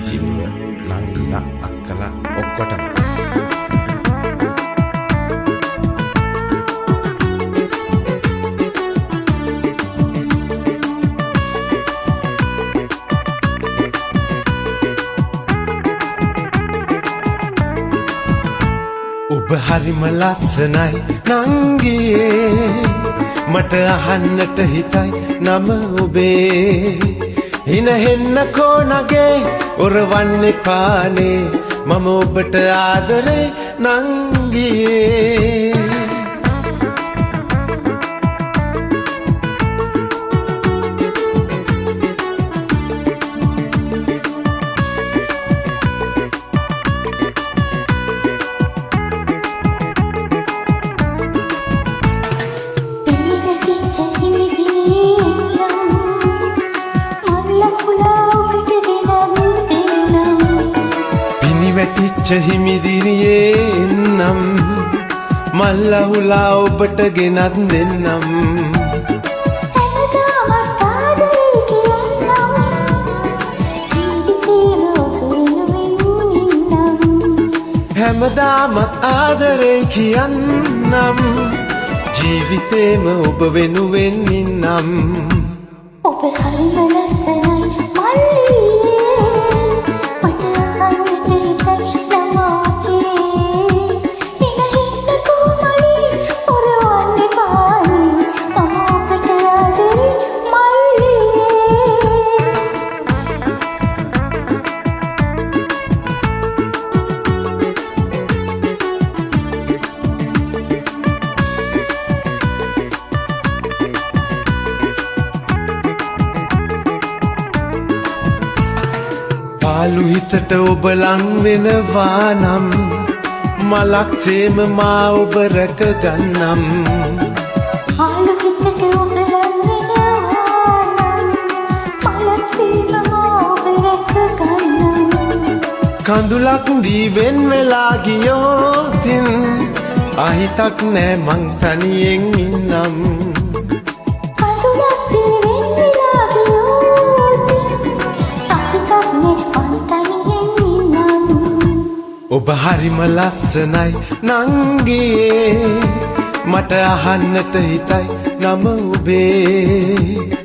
ඉසිලුව නංගිලා අක්කලා ඔක්කොටම ඔබ හරිම ලස්සනයි නංගියේ මට අහන්නට හිතයි නම ඔබේ හින හෙන්න කොනගේ ඔරවන්නේ පානේ මම ඔබට ආදරේ නංගියේ වැටිච්ච හිමිදිරියේ නම් මල්ලහුලා ඔබට ගෙනත් දෙන්නම් හැමදාමත් ආදරේ කියන්නම් ජීවිතේම ඔබ වෙනුවෙන් ඉන්නම් ඔබ හරිම ලස්සනයි පාලු හිතට ඔබ ලං වෙනවා නම් මලක් සේම මා ඔබ රැක ගන්නම් පාලු හිතට ඔබ ලං වෙනවා නම් මලක් සේම මා ඔබ රැක ගන්නම් කඳුලක් දී වෙන් වෙලා ගියෝතින් අහිතක් නෑ මං තනියෙන් ඉන්නම් ඔබ හරිම ලස්සනයි නංගියේ මට අහන්නට හිතයි නම ඔබේ